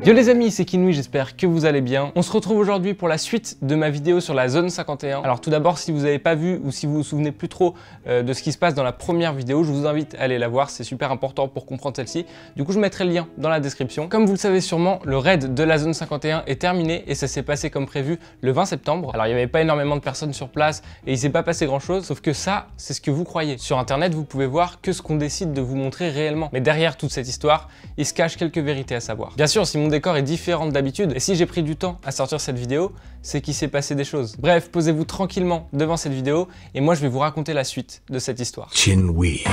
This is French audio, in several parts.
Yo les amis, c'est Kinui, j'espère que vous allez bien. On se retrouve aujourd'hui pour la suite de ma vidéo sur la zone 51. Alors tout d'abord, si vous n'avez pas vu ou si vous vous souvenez plus trop de ce qui se passe dans la première vidéo, je vous invite à aller la voir, c'est super important pour comprendre celle-ci. Du coup, je mettrai le lien dans la description. Comme vous le savez sûrement, le raid de la zone 51 est terminé et ça s'est passé comme prévu le 20 septembre. Alors il n'y avait pas énormément de personnes sur place et il s'est pas passé grand-chose, sauf que ça, c'est ce que vous croyez. Sur internet, vous pouvez voir que ce qu'on décide de vous montrer réellement. Mais derrière toute cette histoire, il se cache quelques vérités à savoir. Bien sûr, si mon décor est différent d'habitude, et si j'ai pris du temps à sortir cette vidéo, c'est qu'il s'est passé des choses. Bref, posez-vous tranquillement devant cette vidéo, et moi je vais vous raconter la suite de cette histoire. Kinui.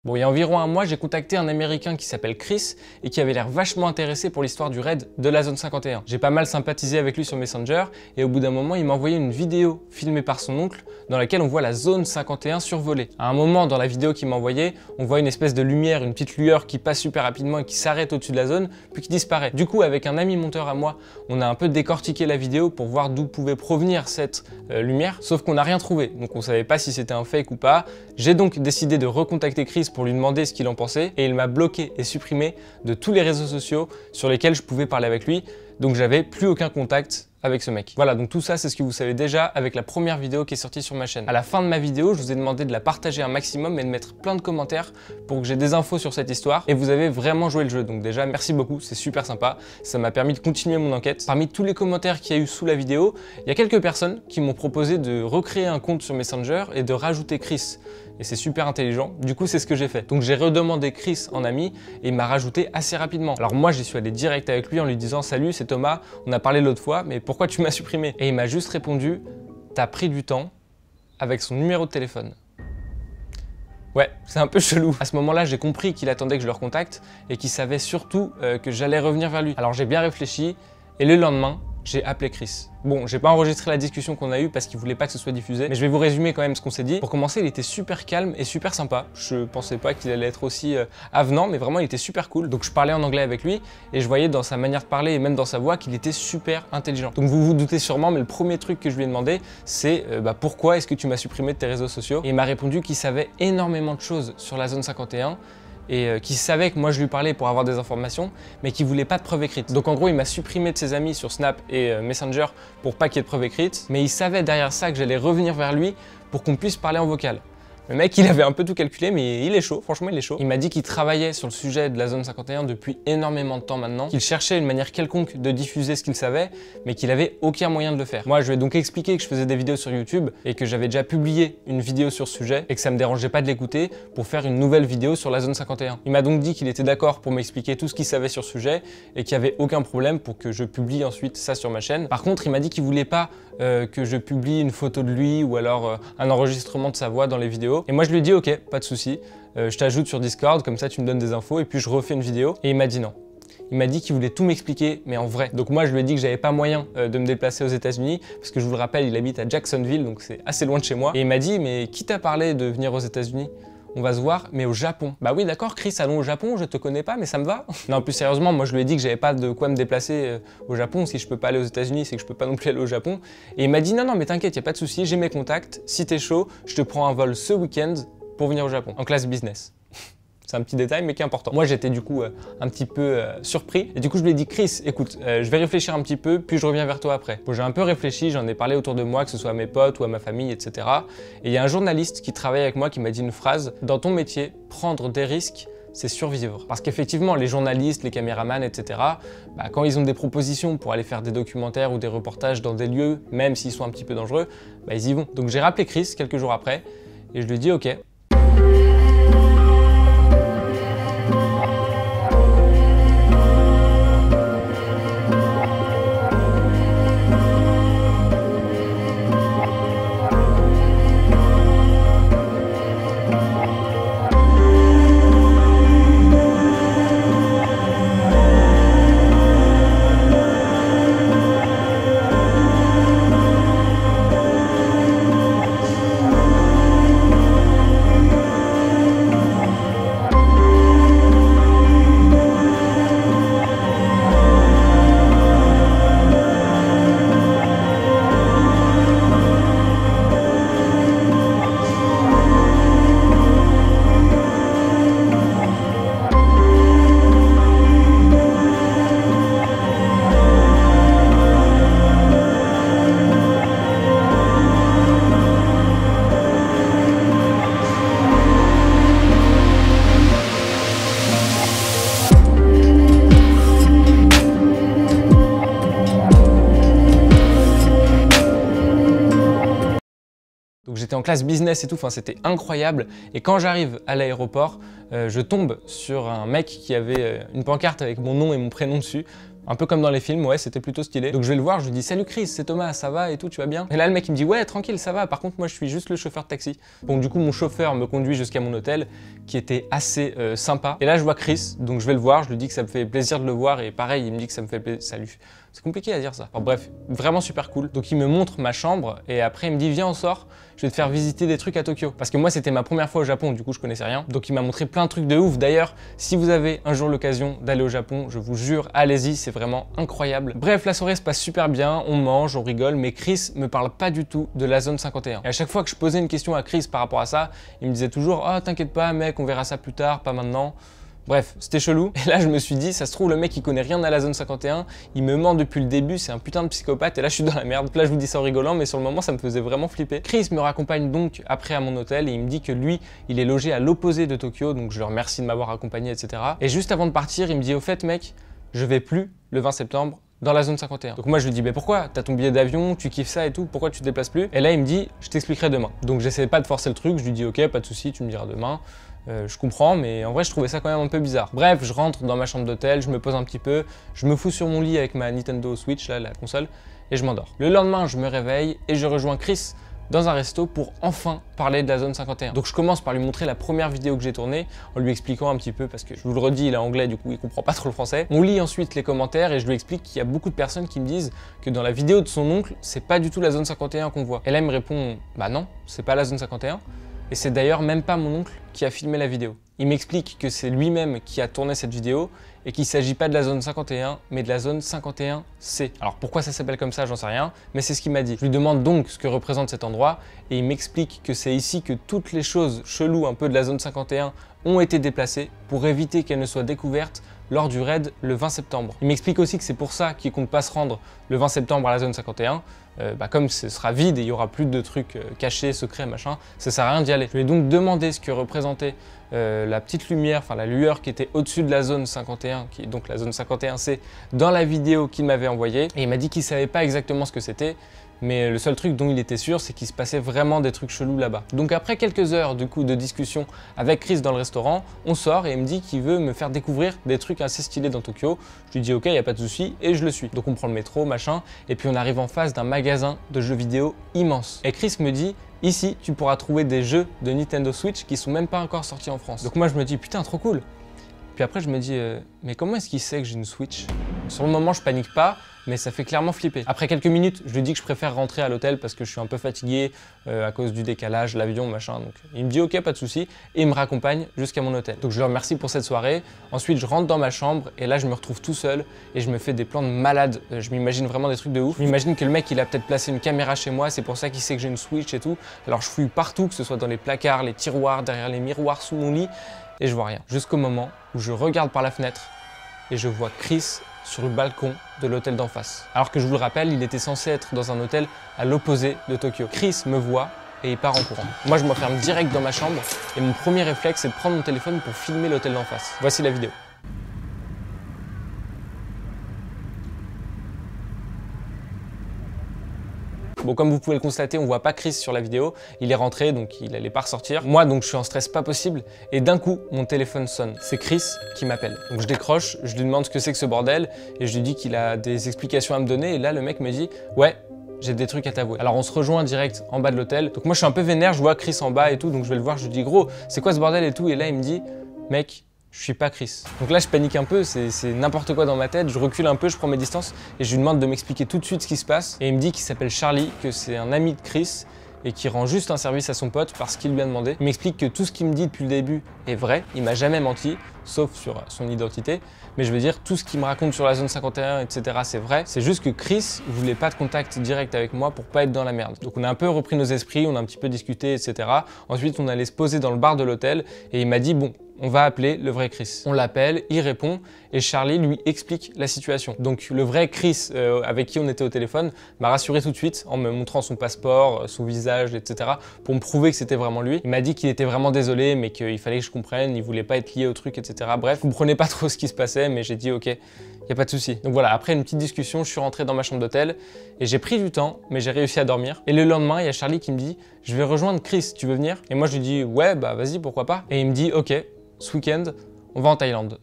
Bon, il y a environ un mois, j'ai contacté un Américain qui s'appelle Chris et qui avait l'air vachement intéressé pour l'histoire du raid de la zone 51. J'ai pas mal sympathisé avec lui sur Messenger et au bout d'un moment, il m'a envoyé une vidéo filmée par son oncle dans laquelle on voit la zone 51 survolée. À un moment dans la vidéo qu'il m'a envoyée, on voit une espèce de lumière, une petite lueur qui passe super rapidement et qui s'arrête au-dessus de la zone, puis qui disparaît. Du coup, avec un ami monteur à moi, on a un peu décortiqué la vidéo pour voir d'où pouvait provenir cette lumière, sauf qu'on n'a rien trouvé. Donc on savait pas si c'était un fake ou pas. J'ai donc décidé de recontacter Chris pour lui demander ce qu'il en pensait et il m'a bloqué et supprimé de tous les réseaux sociaux sur lesquels je pouvais parler avec lui, donc j'avais plus aucun contact avec ce mec. Voilà, donc tout ça c'est ce que vous savez déjà avec la première vidéo qui est sortie sur ma chaîne. À la fin de ma vidéo, je vous ai demandé de la partager un maximum et de mettre plein de commentaires pour que j'ai des infos sur cette histoire et vous avez vraiment joué le jeu, donc déjà merci beaucoup, c'est super sympa, ça m'a permis de continuer mon enquête. Parmi tous les commentaires qu'il y a eu sous la vidéo, il y a quelques personnes qui m'ont proposé de recréer un compte sur Messenger et de rajouter Chris. Et c'est super intelligent, du coup c'est ce que j'ai fait. Donc j'ai redemandé Chris en ami et il m'a rajouté assez rapidement. Alors moi j'y suis allé direct avec lui en lui disant « Salut, c'est Thomas, on a parlé l'autre fois, mais pourquoi tu m'as supprimé ?» Et il m'a juste répondu « T'as pris du temps » avec son numéro de téléphone. Ouais, c'est un peu chelou. À ce moment-là, j'ai compris qu'il attendait que je le recontacte et qu'il savait surtout que j'allais revenir vers lui. Alors j'ai bien réfléchi et le lendemain, j'ai appelé Chris. Bon, j'ai pas enregistré la discussion qu'on a eue parce qu'il voulait pas que ce soit diffusé, mais je vais vous résumer quand même ce qu'on s'est dit. Pour commencer, il était super calme et super sympa. Je pensais pas qu'il allait être aussi avenant, mais vraiment il était super cool. Donc je parlais en anglais avec lui et je voyais dans sa manière de parler et même dans sa voix qu'il était super intelligent. Donc vous vous doutez sûrement, mais le premier truc que je lui ai demandé, c'est pourquoi est-ce que tu m'as supprimé de tes réseaux sociaux? Et il m'a répondu qu'il savait énormément de choses sur la zone 51 et qui savait que moi je lui parlais pour avoir des informations, mais qui voulait pas de preuves écrites. Donc en gros, il m'a supprimé de ses amis sur Snap et Messenger pour pas qu'il y ait de preuves écrites, mais il savait derrière ça que j'allais revenir vers lui pour qu'on puisse parler en vocal. Le mec, il avait un peu tout calculé, mais il est chaud, franchement, il est chaud. Il m'a dit qu'il travaillait sur le sujet de la zone 51 depuis énormément de temps maintenant, qu'il cherchait une manière quelconque de diffuser ce qu'il savait, mais qu'il avait aucun moyen de le faire. Moi, je lui ai donc expliqué que je faisais des vidéos sur YouTube et que j'avais déjà publié une vidéo sur ce sujet et que ça me dérangeait pas de l'écouter pour faire une nouvelle vidéo sur la zone 51. Il m'a donc dit qu'il était d'accord pour m'expliquer tout ce qu'il savait sur ce sujet et qu'il n'y avait aucun problème pour que je publie ensuite ça sur ma chaîne. Par contre, il m'a dit qu'il voulait pas que je publie une photo de lui ou alors un enregistrement de sa voix dans les vidéos. Et moi je lui ai dit ok, pas de souci, je t'ajoute sur Discord, comme ça tu me donnes des infos et puis je refais une vidéo. Et il m'a dit non. Il m'a dit qu'il voulait tout m'expliquer, mais en vrai. Donc moi je lui ai dit que j'avais pas moyen de me déplacer aux États-Unis parce que je vous le rappelle, il habite à Jacksonville, donc c'est assez loin de chez moi. Et il m'a dit mais qui t'a parlé de venir aux États-Unis? On va se voir, mais au Japon. Bah oui, d'accord, Chris, allons au Japon, je te connais pas, mais ça me va. Non, plus sérieusement, moi je lui ai dit que j'avais pas de quoi me déplacer au Japon. Si je peux pas aller aux États-Unis, c'est que je peux pas non plus aller au Japon. Et il m'a dit non, non, mais t'inquiète, y a pas de souci, j'ai mes contacts. Si t'es chaud, je te prends un vol ce week-end pour venir au Japon, en classe business. C'est un petit détail, mais qui est important. Moi, j'étais du coup un petit peu surpris. Et du coup, je lui ai dit, Chris, écoute, je vais réfléchir un petit peu, puis je reviens vers toi après. Bon, j'ai un peu réfléchi, j'en ai parlé autour de moi, que ce soit à mes potes ou à ma famille, etc. Et il y a un journaliste qui travaille avec moi qui m'a dit une phrase. Dans ton métier, prendre des risques, c'est survivre. Parce qu'effectivement, les journalistes, les caméramans, etc., quand ils ont des propositions pour aller faire des documentaires ou des reportages dans des lieux, même s'ils sont un petit peu dangereux, ils y vont. Donc j'ai rappelé Chris quelques jours après, et je lui ai dit, ok. j'étais en classe business et tout, enfin c'était incroyable. Et quand j'arrive à l'aéroport, je tombe sur un mec qui avait une pancarte avec mon nom et mon prénom dessus. Un peu comme dans les films, ouais, c'était plutôt stylé. Donc je vais le voir, je lui dis « Salut Chris, c'est Thomas, ça va et tout, tu vas bien ?» Et là le mec il me dit « Ouais, tranquille, ça va, par contre moi je suis juste le chauffeur de taxi. » Donc du coup mon chauffeur me conduit jusqu'à mon hôtel, qui était assez sympa. Et là je vois Chris, donc je vais le voir, je lui dis que ça me fait plaisir de le voir et pareil, il me dit que ça me fait plaisir. Salut. C'est compliqué à dire ça. Enfin, bref, vraiment super cool. Donc il me montre ma chambre et après il me dit « Viens on sort, je vais te faire visiter des trucs à Tokyo. » Parce que moi c'était ma première fois au Japon, du coup je connaissais rien. Donc il m'a montré plein de trucs de ouf. D'ailleurs, si vous avez un jour l'occasion d'aller au Japon, je vous jure, allez-y, c'est vraiment incroyable. Bref, la soirée se passe super bien, on mange, on rigole, mais Chris me parle pas du tout de la zone 51. Et à chaque fois que je posais une question à Chris par rapport à ça, il me disait toujours « Ah, t'inquiète pas mec, on verra ça plus tard, pas maintenant. » Bref, c'était chelou. Et là, je me suis dit, ça se trouve, le mec, il connaît rien à la zone 51. Il me ment depuis le début, c'est un putain de psychopathe. Et là, je suis dans la merde. Là, je vous dis ça en rigolant, mais sur le moment, ça me faisait vraiment flipper. Chris me raccompagne donc après à mon hôtel et il me dit que lui, il est logé à l'opposé de Tokyo. Donc, je le remercie de m'avoir accompagné, etc. Et juste avant de partir, il me dit, au fait, mec, je vais plus le 20 septembre dans la zone 51. Donc moi je lui dis, mais pourquoi? T'as ton billet d'avion, tu kiffes ça et tout, pourquoi tu te déplaces plus? Et là il me dit, je t'expliquerai demain. Donc j'essaie pas de forcer le truc, je lui dis ok, pas de souci, tu me diras demain. Je comprends, mais en vrai je trouvais ça quand même un peu bizarre. Bref, je rentre dans ma chambre d'hôtel, je me pose un petit peu, je me fous sur mon lit avec ma Nintendo Switch, là, la console, et je m'endors. Le lendemain, je me réveille et je rejoins Chris dans un resto pour enfin parler de la zone 51. Donc je commence par lui montrer la première vidéo que j'ai tournée en lui expliquant un petit peu, parce que je vous le redis, il est anglais, du coup il comprend pas trop le français. On lit ensuite les commentaires et je lui explique qu'il y a beaucoup de personnes qui me disent que dans la vidéo de son oncle, c'est pas du tout la zone 51 qu'on voit. Et là il me répond, bah non, c'est pas la zone 51. Et c'est d'ailleurs même pas mon oncle qui a filmé la vidéo. Il m'explique que c'est lui-même qui a tourné cette vidéo et qu'il ne s'agit pas de la zone 51, mais de la zone 51C. Alors pourquoi ça s'appelle comme ça, j'en sais rien, mais c'est ce qu'il m'a dit. Je lui demande donc ce que représente cet endroit et il m'explique que c'est ici que toutes les choses cheloues un peu de la zone 51 ont été déplacées pour éviter qu'elles ne soient découvertes lors du raid le 20 septembre. Il m'explique aussi que c'est pour ça qu'il compte pas se rendre le 20 septembre à la zone 51. Comme ce sera vide et il n'y aura plus de trucs cachés, secrets, machin, ça sert à rien d'y aller. Je lui ai donc demandé ce que représentait la petite lumière, enfin la lueur qui était au-dessus de la zone 51, qui est donc la zone 51C, dans la vidéo qu'il m'avait envoyée. Et il m'a dit qu'il savait pas exactement ce que c'était, mais le seul truc dont il était sûr, c'est qu'il se passait vraiment des trucs chelous là-bas. Donc après quelques heures du coup de discussion avec Chris dans le restaurant, on sort et il me dit qu'il veut me faire découvrir des trucs assez stylés dans Tokyo. Je lui dis ok, il n'y a pas de souci et je le suis. Donc on prend le métro, machin, et puis on arrive en face d'un magasin de jeux vidéo immense. Et Chris me dit, ici tu pourras trouver des jeux de Nintendo Switch qui sont même pas encore sortis en France. Donc moi je me dis putain trop cool. Puis après je me dis mais comment est-ce qu'il sait que j'ai une Switch? Sur le moment je panique pas, mais ça fait clairement flipper. Après quelques minutes, je lui dis que je préfère rentrer à l'hôtel parce que je suis un peu fatigué à cause du décalage, l'avion, machin. Donc il me dit ok, pas de souci, et il me raccompagne jusqu'à mon hôtel. Donc je le remercie pour cette soirée. Ensuite, je rentre dans ma chambre et là, je me retrouve tout seul et je me fais des plans de malade. Je m'imagine vraiment des trucs de ouf. Je m'imagine que le mec, il a peut-être placé une caméra chez moi, c'est pour ça qu'il sait que j'ai une Switch et tout. Alors je fouille partout, que ce soit dans les placards, les tiroirs, derrière les miroirs, sous mon lit, et je vois rien. Jusqu'au moment où je regarde par la fenêtre et je vois Chris sur le balcon de l'hôtel d'en face. Alors que je vous le rappelle, il était censé être dans un hôtel à l'opposé de Tokyo. Chris me voit et il part en courant. Moi, je m'enferme direct dans ma chambre et mon premier réflexe, c'est de prendre mon téléphone pour filmer l'hôtel d'en face. Voici la vidéo. Bon, comme vous pouvez le constater, on voit pas Chris sur la vidéo. Il est rentré, donc il allait pas ressortir. Moi, donc, je suis en stress pas possible. Et d'un coup, mon téléphone sonne. C'est Chris qui m'appelle. Donc, je décroche, je lui demande ce que c'est que ce bordel. Et je lui dis qu'il a des explications à me donner. Et là, le mec me dit « Ouais, j'ai des trucs à t'avouer. » Alors, on se rejoint direct en bas de l'hôtel. Donc, moi, je suis un peu vénère. Je vois Chris en bas et tout. Donc, je vais le voir. Je lui dis « Gros, c'est quoi ce bordel et tout ?» Et là, il me dit « Mec, je suis pas Chris. » Donc là, je panique un peu, c'est n'importe quoi dans ma tête, je recule un peu, je prends mes distances et je lui demande de m'expliquer tout de suite ce qui se passe. Et il me dit qu'il s'appelle Charlie, que c'est un ami de Chris et qui rend juste un service à son pote parce qu'il lui a demandé. Il m'explique que tout ce qu'il me dit depuis le début est vrai, il m'a jamais menti, sauf sur son identité. Mais je veux dire, tout ce qu'il me raconte sur la zone 51, etc., c'est vrai. C'est juste que Chris voulait pas de contact direct avec moi pour pas être dans la merde. Donc on a un peu repris nos esprits, on a un petit peu discuté, etc. Ensuite, on allait se poser dans le bar de l'hôtel et il m'a dit, bon, on va appeler le vrai Chris. On l'appelle, il répond et Charlie lui explique la situation. Donc le vrai Chris avec qui on était au téléphone m'a rassuré tout de suite en me montrant son passeport, son visage, etc. pour me prouver que c'était vraiment lui. Il m'a dit qu'il était vraiment désolé mais qu'il fallait que je comprenne, il voulait pas être lié au truc, etc. Bref, je comprenais pas trop ce qui se passait mais j'ai dit ok, y a pas de souci. Donc voilà, après une petite discussion, je suis rentré dans ma chambre d'hôtel et j'ai pris du temps, mais j'ai réussi à dormir. Et le lendemain, il y a Charlie qui me dit « Je vais rejoindre Chris, tu veux venir ?» Et moi, je lui dis « Ouais, bah vas-y, pourquoi pas ?» Et il me dit « Ok, ce week-end, on va en Thaïlande. »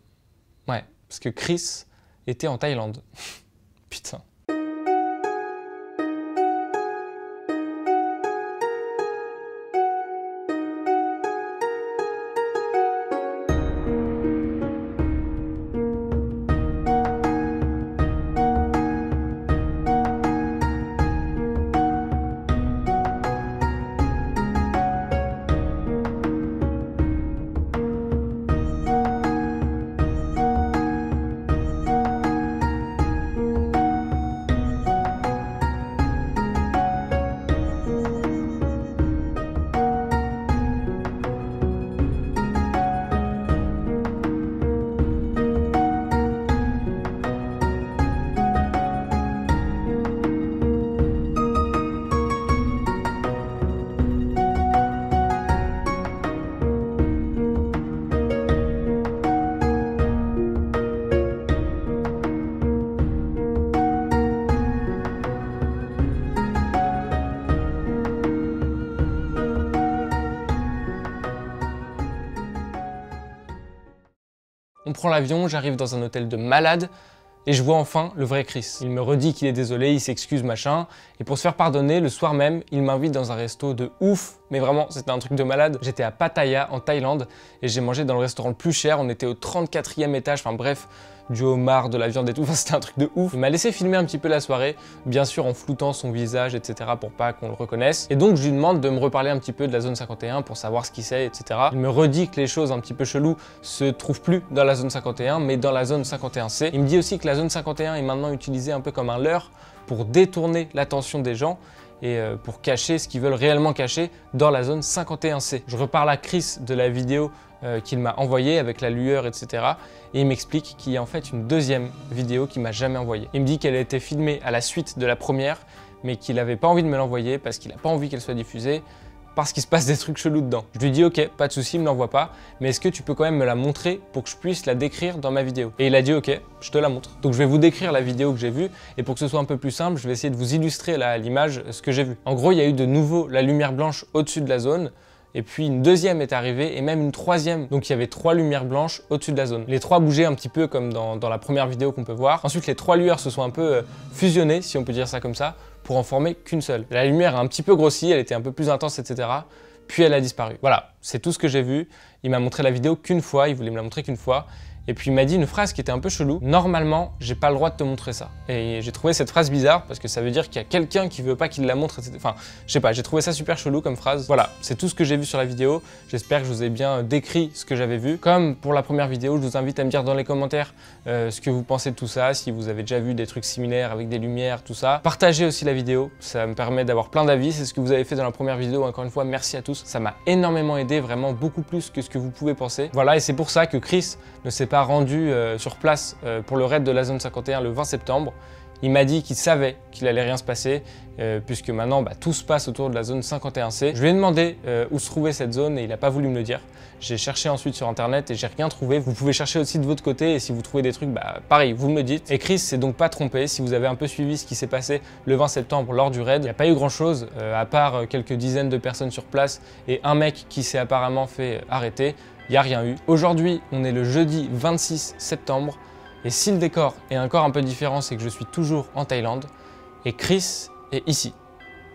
Ouais, parce que Chris était en Thaïlande. Putain. On prend l'avion, j'arrive dans un hôtel de malade et je vois enfin le vrai Chris. Il me redit qu'il est désolé, il s'excuse machin, et pour se faire pardonner, le soir même, il m'invite dans un resto de ouf, mais vraiment c'était un truc de malade. J'étais à Pattaya en Thaïlande et j'ai mangé dans le restaurant le plus cher, on était au 34e étage, enfin bref, du homard, de la viande et tout, enfin, c'était un truc de ouf. Il m'a laissé filmer un petit peu la soirée, bien sûr en floutant son visage, etc. pour pas qu'on le reconnaisse. Et donc je lui demande de me reparler un petit peu de la zone 51 pour savoir ce qu'il sait, etc. Il me redit que les choses un petit peu cheloues se trouvent plus dans la zone 51, mais dans la zone 51C. Il me dit aussi que la zone 51 est maintenant utilisée un peu comme un leurre pour détourner l'attention des gens et pour cacher ce qu'ils veulent réellement cacher dans la zone 51C. Je reparle à Chris de la vidéo qu'il m'a envoyée avec la lueur, etc. Et il m'explique qu'il y a en fait une deuxième vidéo qu'il m'a jamais envoyée. Il me dit qu'elle a été filmée à la suite de la première, mais qu'il n'avait pas envie de me l'envoyer parce qu'il n'a pas envie qu'elle soit diffusée, parce qu'il se passe des trucs chelous dedans. Je lui dis ok, pas de souci, me l'envoie pas, mais est-ce que tu peux quand même me la montrer pour que je puisse la décrire dans ma vidéo? Et il a dit ok, je te la montre. Donc je vais vous décrire la vidéo que j'ai vue, et pour que ce soit un peu plus simple, je vais essayer de vous illustrer là, à l'image ce que j'ai vu. En gros, il y a eu de nouveau la lumière blanche au-dessus de la zone, et puis une deuxième est arrivée, et même une troisième. Donc il y avait 3 lumières blanches au-dessus de la zone. Les 3 bougeaient un petit peu comme dans la première vidéo qu'on peut voir. Ensuite, les 3 lueurs se sont un peu fusionnées, si on peut dire ça comme ça, pour en former qu'une seule. La lumière a un petit peu grossi, elle était un peu plus intense, etc. Puis elle a disparu. Voilà, c'est tout ce que j'ai vu. Il m'a montré la vidéo qu'une fois, il voulait me la montrer qu'une fois. Et puis il m'a dit une phrase qui était un peu chelou. Normalement, j'ai pas le droit de te montrer ça. Et j'ai trouvé cette phrase bizarre parce que ça veut dire qu'il y a quelqu'un qui veut pas qu'il la montre, etc. Enfin, je sais pas, j'ai trouvé ça super chelou comme phrase. Voilà, c'est tout ce que j'ai vu sur la vidéo. J'espère que je vous ai bien décrit ce que j'avais vu. Comme pour la première vidéo, je vous invite à me dire dans les commentaires ce que vous pensez de tout ça, si vous avez déjà vu des trucs similaires avec des lumières, tout ça. Partagez aussi la vidéo, ça me permet d'avoir plein d'avis. C'est ce que vous avez fait dans la première vidéo. Encore une fois, merci à tous. Ça m'a énormément aidé, vraiment beaucoup plus que ce que vous pouvez penser. Voilà, et c'est pour ça que Chris ne s'est pas rendu sur place pour le raid de la zone 51 le 20 septembre. Il m'a dit qu'il savait qu'il allait rien se passer, puisque maintenant tout se passe autour de la zone 51C. Je lui ai demandé où se trouvait cette zone et il n'a pas voulu me le dire. J'ai cherché ensuite sur internet et j'ai rien trouvé. Vous pouvez chercher aussi de votre côté et si vous trouvez des trucs, pareil, vous me le dites. Et Chris s'est donc pas trompé. Si vous avez un peu suivi ce qui s'est passé le 20 septembre lors du raid, il n'y a pas eu grand chose, à part quelques dizaines de personnes sur place et un mec qui s'est apparemment fait arrêter. Il n'y a rien eu. Aujourd'hui, on est le jeudi 26 septembre. Et si le décor est encore un peu différent, c'est que je suis toujours en Thaïlande et Chris est ici,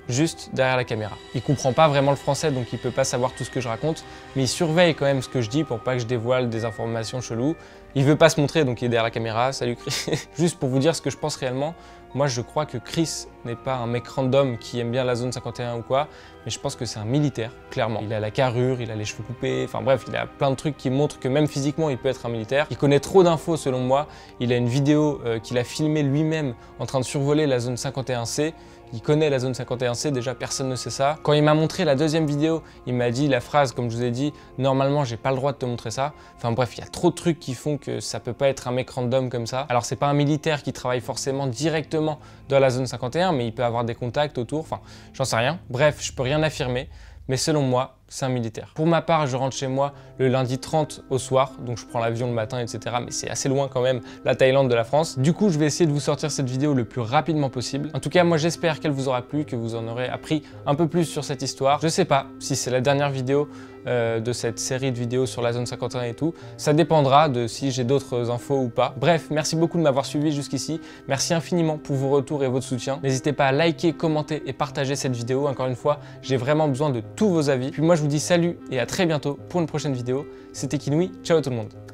juste derrière la caméra. Il comprend pas vraiment le français, donc il peut pas savoir tout ce que je raconte, mais il surveille quand même ce que je dis pour pas que je dévoile des informations cheloues. Il veut pas se montrer, donc il est derrière la caméra. Salut Chris. Juste pour vous dire ce que je pense réellement, moi je crois que Chris n'est pas un mec random qui aime bien la zone 51 ou quoi, mais je pense que c'est un militaire, clairement. Il a la carrure, il a les cheveux coupés, enfin bref, il a plein de trucs qui montrent que même physiquement il peut être un militaire. Il connaît trop d'infos selon moi. Il a une vidéo qu'il a filmée lui-même en train de survoler la zone 51C. Il connaît la zone 51C, déjà personne ne sait ça. Quand il m'a montré la deuxième vidéo, il m'a dit la phrase, comme je vous ai dit, normalement j'ai pas le droit de te montrer ça. Enfin bref, il y a trop de trucs qui font que ça peut pas être un mec random comme ça. Alors c'est pas un militaire qui travaille forcément directement dans la zone 51, mais il peut avoir des contacts autour, enfin j'en sais rien. Bref, je peux rien affirmer, mais selon moi, c'est un militaire. Pour ma part, je rentre chez moi le lundi 30 au soir, donc je prends l'avion le matin, etc. Mais c'est assez loin quand même, la Thaïlande de la France. Du coup, je vais essayer de vous sortir cette vidéo le plus rapidement possible. En tout cas, moi j'espère qu'elle vous aura plu, que vous en aurez appris un peu plus sur cette histoire. Je sais pas si c'est la dernière vidéo de cette série de vidéos sur la zone 51 et tout. Ça dépendra de si j'ai d'autres infos ou pas. Bref, merci beaucoup de m'avoir suivi jusqu'ici. Merci infiniment pour vos retours et votre soutien. N'hésitez pas à liker, commenter et partager cette vidéo. Encore une fois, j'ai vraiment besoin de tous vos avis. Puis moi, je vous dis salut et à très bientôt pour une prochaine vidéo. C'était Kinoui, ciao tout le monde.